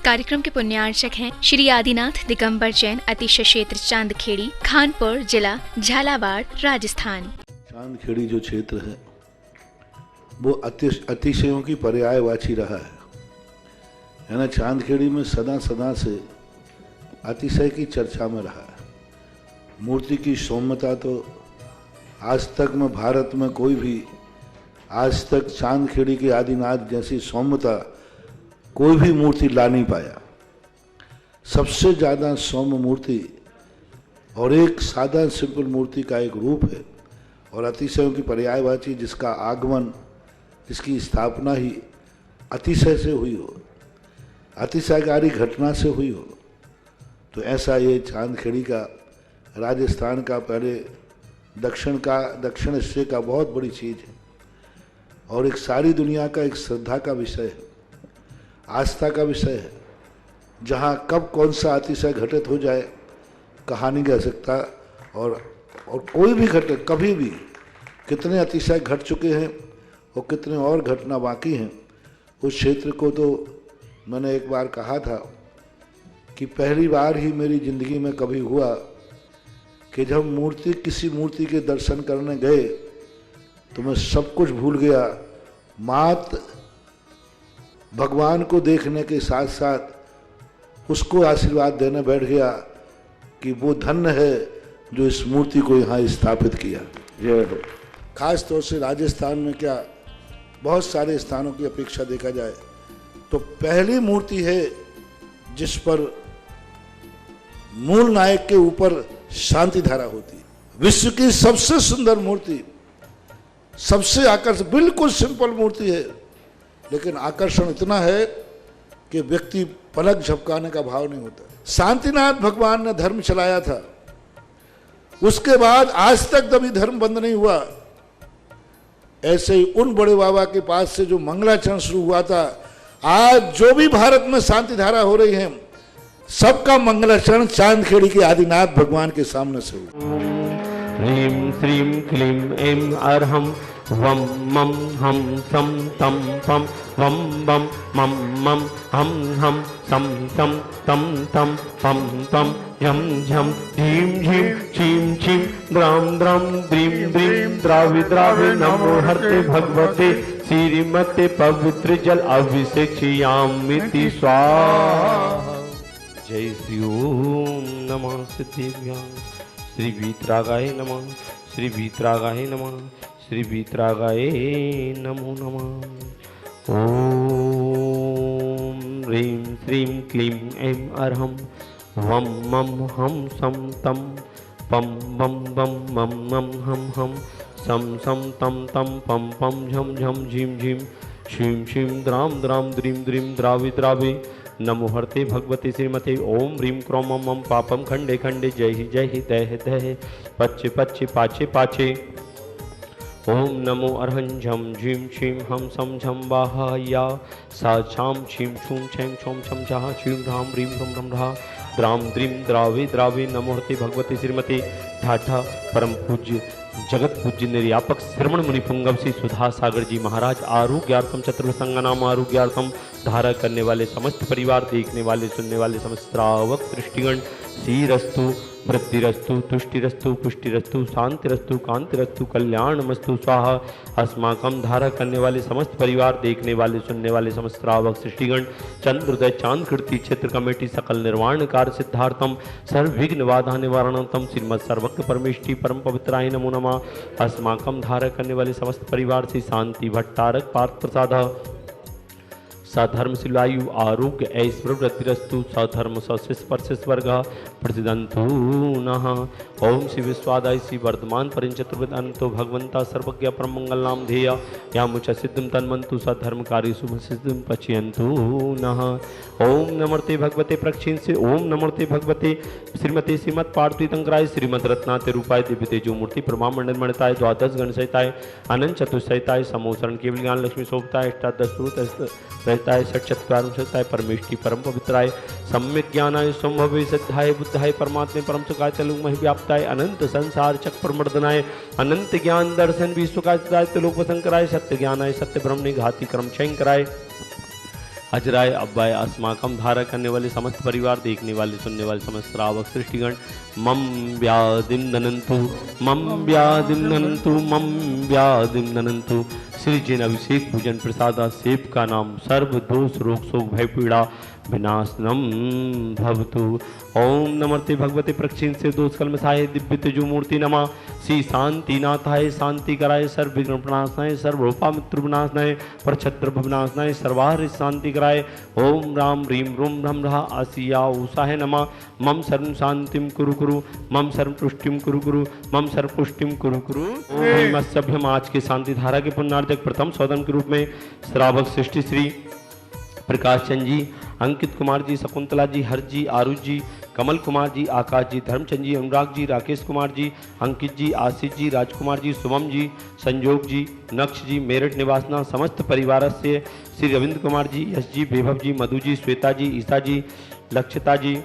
कार्यक्रम के पुण्यार्चक हैं श्री आदिनाथ दिगंबर जैन अतिशय क्षेत्र चांदखेड़ी, खानपुर जिला, झालावाड़, राजस्थान। चांदखेड़ी जो क्षेत्र है वो अतिशयों की पर्यायवाची रहा है ना। चांदखेड़ी में सदा सदा से अतिशय की चर्चा में रहा है। मूर्ति की सौम्यता तो आज तक में भारत में कोई भी आज तक चांदखेड़ी के आदिनाथ जैसी सौम्यता कोई भी मूर्ति ला नहीं पाया। सबसे ज़्यादा सौम्य मूर्ति और एक सादा सिंपल मूर्ति का एक रूप है और अतिशयों की पर्यायवाची जिसका आगमन, जिसकी स्थापना ही अतिशय से हुई हो, अतिशयकारी घटना से हुई हो, तो ऐसा ये चांदखेड़ी का राजस्थान का पहले दक्षिण हिस्से का बहुत बड़ी चीज़ है और एक सारी दुनिया का एक श्रद्धा का विषय है, आस्था का विषय है। जहाँ कब कौन सा अतिशय घटित हो जाए कहा नहीं जा सकता और कोई भी घटे कभी भी कितने अतिशय घट चुके हैं और कितने और घटना बाकी हैं। उस क्षेत्र को तो मैंने एक बार कहा था कि पहली बार ही मेरी ज़िंदगी में कभी हुआ कि जब किसी मूर्ति के दर्शन करने गए तो मैं सब कुछ भूल गया। मात भगवान को देखने के साथ साथ उसको आशीर्वाद देने बैठ गया कि वो धन्य है जो इस मूर्ति को यहाँ स्थापित किया। खास तौर से राजस्थान में क्या बहुत सारे स्थानों की अपेक्षा देखा जाए तो पहली मूर्ति है जिस पर मूल नायक के ऊपर शांति धारा होती है। विश्व की सबसे सुंदर मूर्ति, सबसे आकर्षक, बिल्कुल सिंपल मूर्ति है लेकिन आकर्षण इतना है कि व्यक्ति पलक झपकाने का भाव नहीं होता। शांतिनाथ भगवान ने धर्म चलाया था, उसके बाद आज तक कभी धर्म बंद नहीं हुआ। ऐसे ही उन बड़े बाबा के पास से जो मंगलाचरण शुरू हुआ था, आज जो भी भारत में शांति धारा हो रही है सबका मंगलाचरण चांदखेड़ी के आदिनाथ भगवान के सामने से हुआ। ह्रीं श्रीं क्लीं ऐं अर्हं वम मम हम सम तम पम वम बम मम मम हम सम तम तम तम पम पम झम झम झीम झीम छीम छीम द्राम द्राम द्रीम द्रीम द्रावि द्रावि नमो हरते भगवते श्रीमते पवित्र जल अभिषेक्ष्यामिति स्वाहा। जय श्री ओम नमः सिद्धिभ्यां श्री वीतरागाय नमः, श्री वीतरागाय नमः, श्री वीतरागाय नमो नमः। ओम ह्रीं श्रीं क्लीं ऐं अर्हं वम मम हम सम तम पम बम बम मम मम हम सम सम तम तम पम पम झम झम झीम झीम शीम शीम द्राम द्राम द्रीम द्रीम द्रावि द्रावि नमो हरते भगवते श्रीमते ओम ह्रीं क्रोम मम पापम खंडे खंडे जय ही दह दह पच्चे पच्चे पाचे पाचे। ओम नमो अर्हं झम झीम शीम हम सम झम वाहया सा छाम छीम छूम छेम छोम छम छा शीम ह्राम ह्रीं ह्रम ह्रम ह्रा द्राम द्रीम द्रावे द्रावे नमो हरते भगवते श्रीमते ठाठा परम पूज्य जगत पूज्य निर्यापक श्रवण मुनि पुंगव श्री सुधा सागर जी महाराज आरोग्यार्थम चतुर्संगनाम आरोग्यार्थम धारा करने वाले समस्त परिवार, देखने वाले सुनने वाले समस्त श्रावक दृष्टिगण श्रीरस्तु वृद्धिरस्तु तुष्टिरस्तु पुष्टिरस्तु शांतिरस्तु कांतिरस्तु कल्याणमस्तु स्वाहा। अस्माकम धारा करने वाले समस्त परिवार, देखने वाले सुनने वाले समस्त श्रावक सृष्टिगण चंद्रोदय चांद कीर्ति क्षेत्र कमेटी सकल निर्वाण कार्य सिद्धार्थम सर्वविघ्न बाधा निवारणतम श्रीमद सर्वज्ञ परमेष्टि परम पवित्राय नमो नमः। अस्माकम धारा करने वाले समस्त परिवार से शांति भट्टारक पार्थ प्रसाद सधर्म शिलायु आरोग्य ऐश्वर्य वृद्धिरस्तु सधर्म सशिष वर्ग प्रतिदंतु नः। ओम श्री विश्वादाय श्री वर्धमान परिचतुर्वेद अनंतो भगवंता सर्वज्ञ परम मंगल नाम ध्येय यामुच सिद्धिं तन्मन्तु सधर्मकारी शुभ सिद्धिं पचयन्तु नः। ओम नमस्ते भगवते प्रक्षीण से ओम नमस्ते भगवते श्रीमती श्रीमद पार्थितंकराय श्रीमद रत्नाते रूपाय दिव्य तेजो मूर्ति प्रमामंडल मणिताय द्वादश गण सहिताय अनंत चतुसहिताय समोसरण केवल ज्ञान लक्ष्मी शोभताय अष्टादश रहताय षट्चत्वार सत्ताय परमेष्टि परम पवित्राय सम्यक ज्ञानाय संभवे सिद्धाय बुद्धाय परमात्मे परम सुखाय तेलुग महि व्याप्ताय अनंत संसार चक्र मर्दनाय अनंत ज्ञान दर्शन विश्वकाय त्रिलोक वसंकराय सत्य ज्ञानाय सत्य ब्रह्म निघाति कर्म क्षयंकराय अजराय अव्वाय अस्माकम धारा करने वाले समस्त परिवार, देखने वाले सुनने वाले समस्त श्रावक सृष्टिगण मम व्याधिम ननंतु, मम व्याधिम ननंतु, मम व्याधिम ननंतु। श्री जिन अभिषेक पूजन प्रसादा सेव का नाम सर्व दोष रोग शोक भय पीड़ा विनाशनम भवतु। ओम नमस्ते भगवते प्रक्षिण से दोष कलमसाय दिव्य तेजो मूर्ति नमः। श्री शांति नाथाय शांति कराय, सर्व विघ्न प्रणाशनाय, सर्वोपा मित्र विनाशनाय, परछत्र विनाशनाय, सर्वाहर शांति कराय। ओम राम ह्रीम रूम ब्रह्म रहा आसिया उषाय नमः। मम सर्व शांतिम कुरु कुरु, मम सर्व पुष्टिम कुरु कुरु, मम सर्व पुष्टिम कुरु कुरु। ओम सभ्यम आज के शांति धारा के पुण्यार्जक प्रथम सौदन के रूप में श्रावक सृष्टि श्री प्रकाश चंद जी, अंकित कुमार जी, शकुंतला जी, हर जी, आरुष जी, कमल कुमार जी, आकाश जी, धर्मचंद जी, अनुराग जी, राकेश कुमार जी, अंकित जी, आशीष जी, राजकुमार जी, शुभम जी, संजोग जी, नक्श जी, मेरठ निवासना समस्त परिवार से श्री रविंद्र कुमार जी, यश जी, वैभव जी, मधु जी, श्वेता जी, ईसा जी, लक्षिता जी,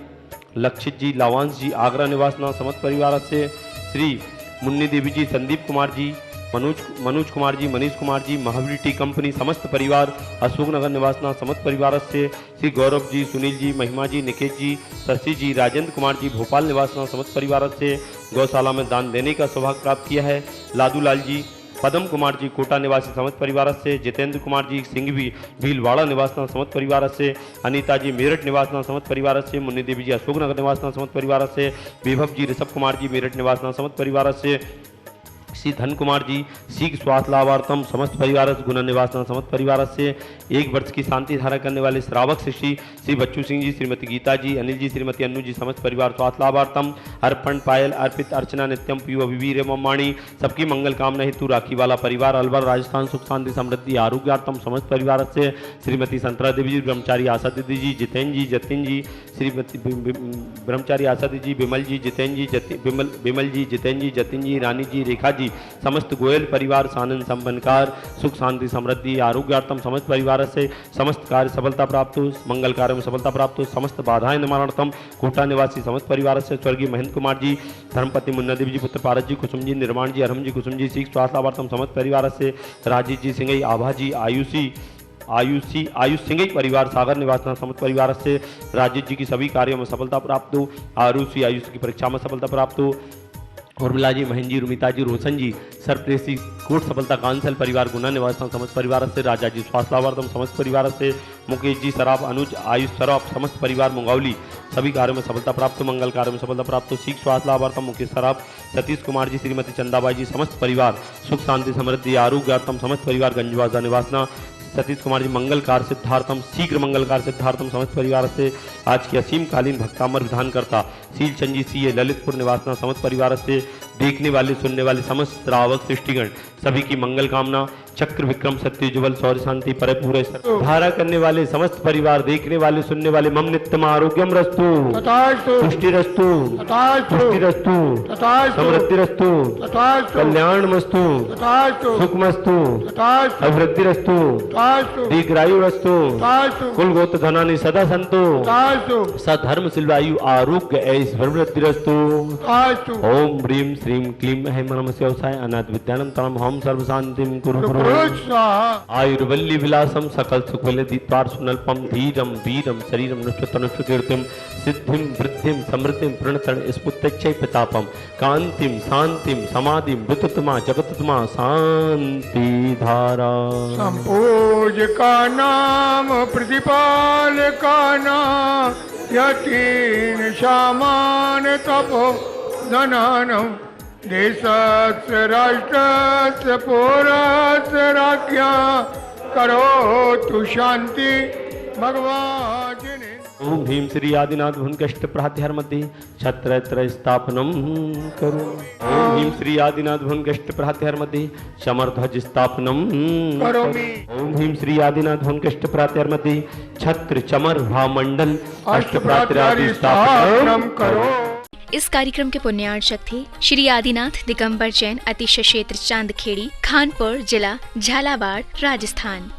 लक्षित जी, लावांश जी, आगरा निवासना समस्त परिवार से श्री मुन्नी देवी जी, संदीप कुमार जी, मनोज कुमार जी, मनीष कुमार जी, महावीर टी कंपनी समस्त परिवार, अशोकनगर निवासना समस्त परिवार से श्री गौरव जी, सुनील जी, महिमा जी, निकेश जी, शशि जी, राजेंद्र कुमार जी, भोपाल निवासना समस्त परिवार से गौशाला में दान देने का सौभाग्य प्राप्त किया है। लादू लाल जी, पदम कुमार जी, कोटा निवासी समस्त परिवार से, जितेंद्र कुमार जी, सिंघवी भीलवाड़ा निवासना समस्त परिवार से, अनीता जी, मेरठ निवासना समस्त परिवार से, मुन्नी देवी जी, अशोकनगर निवासना समस्त परिवार से, विभव जी, ऋषभ कुमार जी, मेरठ निवासना समस्त परिवार से, श्री धन कुमार जी, सीख स्वास्थ्य लाभार्थम समस्त परिवार गुना निवासन समस्त परिवार से 1 वर्ष की शांति धारा करने वाले श्रावक श्री बच्चू सिंह जी, श्रीमती गीता जी, अनिल जी, श्रीमती अन्नू जी, समस्त परिवार स्वास्थ्य लाभार्थम, अर्पण पायल अर्पित अर्चना नित्यम पीयू अभिवीर एवं वाणी सबकी मंगल कामना हेतु राखी वाला परिवार अलवर राजस्थान सुख शांति समृद्धि आरोग्यार्थम समस्त परिवार से श्रीमती संतरा देवी जी, ब्रह्मचारी आशा दीदी जी, जितेंद्र जी, जतिन जी, श्रीमती ब्रह्मचारी आशा दीदी जी, विमल जी, जितेंद्र जी, विमल जी, जितेंद्र जी, जतिन जी, रानी जी, रेखा जी, समस्त गोयल परिवार सानंद संपन्नकार सुख शांति समृद्धि आरोग्यार्थम समस्त परिवार से समस्त कार्य सफलता प्राप्त हो, मंगल कार्य में सफलता प्राप्त हो, समस्त बाधाएं निवारणार्थम कोटा निवासी समस्त परिवार से स्वर्गीय महेंद्र कुमार जी, धर्मपति मुन्ना देवी जी, पुत्र पारस जी, कुसुम जी, निर्माण जी, अरहम जी, कुसुम जी, सीख स्वास्थ्य लाभार्थम समस्त परिवार से राजीव जी, सिंगई, आभा जी, आयुष सिंह परिवार सागर निवासना समस्त परिवार से राजेश जी की सभी कार्यों में सफलता प्राप्त हो, आयुष की परीक्षा में सफलता प्राप्त हो, उर्मिला जी, महेंद्र जी, रुमिता जी, रोशन जी, सरप्रेसी कोट सफलता कांसल परिवार गुना निवासन समस्त परिवार से, राजा जी स्वास्थ्य लाभार्थम समस्त परिवार से, मुकेश जी सराफ, अनुज आयुष सराफ समस्त परिवार मुंगौली सभी कार्यों में सफलता प्राप्त, मंगल कार्यों में सफलता प्राप्त, सीख स्वास्थ्य लाभार्थम मुकेश सराफ, सतीश कुमार जी, श्रीमती चंदाबाई जी, समस्त परिवार सुख शांति समृद्धि आरोग्यार्थम समस्त परिवार गंजवाजा निवासना, सतीश कुमार जी मंगल कार्य सिद्धार्थम शीघ्र मंगल कार्य सिद्धार्थम समस्त परिवार से, आज की असीम कालीन भक्तामर विधान करता शील चंद जी सीए ललितपुर निवासना समस्त परिवार से, देखने वाले सुनने वाले समस्त श्रावक सृष्टिगण सभी की मंगल कामना, चक्र विक्रम सत्य जुबल सौर्य शांति पर पूरे धारा करने वाले समस्त परिवार, देखने वाले सुनने वाले मम नित्यम आरोग्यम रस्तु, पुष्टि रस्तु, पुष्टि रस्तु, समृद्धि रस्तु, कल्याण मस्तु, सुखमस्तु, अभिवृद्धि रस्तु, दीर्घायु रस्तु, कुल गोत्र धनानि सदा संतो, सधर्म सिलवायु आरोग्य ऐश्वर्य रस्तु। ओम ह्रीम श्रीम क्लीम ऐं नमः शिवाय अनाथ विद्यानम तम हम सर्व शांतिम कुरु कुरु आयुर्वल्ली विलासम सकल सुख दीपार सुनल्पम धीरम वीरम शरीरम नष्ट कीर्तिम सिद्धिम वृद्धिम समृद्धिम प्रणतन स्फुत्तच्छै प्रतापम कांतिम शांतिम समाधिम वितुतमा जगतुतमा शांति धारा। संपूज का नाम प्रतिपाल का नाम यतीन सामान तपो धनानम देशस्य राष्ट्रस्य पौरस्य राज्ञा करो तु शांति भगवान जिने। ओम भीम श्री आदिनाथ भुवनकष्ट प्राध्यार मध्ये छत्रत्र स्थापनम करो। ओम भीम श्री आदिनाथ भुवनकष्ट प्राध्यार मध्ये समरध्वज स्थापनम करोमि। ओम भीम श्री आदिनाथ भुवनकष्ट प्राध्यार मध्ये छत्र चमर भामंडल अष्टप्रात्यादि स्थापनम करो। इस कार्यक्रम के पुण्यार्चक थे श्री आदिनाथ दिगंबर जैन, अतिशय क्षेत्र चांदखेड़ी, खानपुर जिला, झालावाड़, राजस्थान।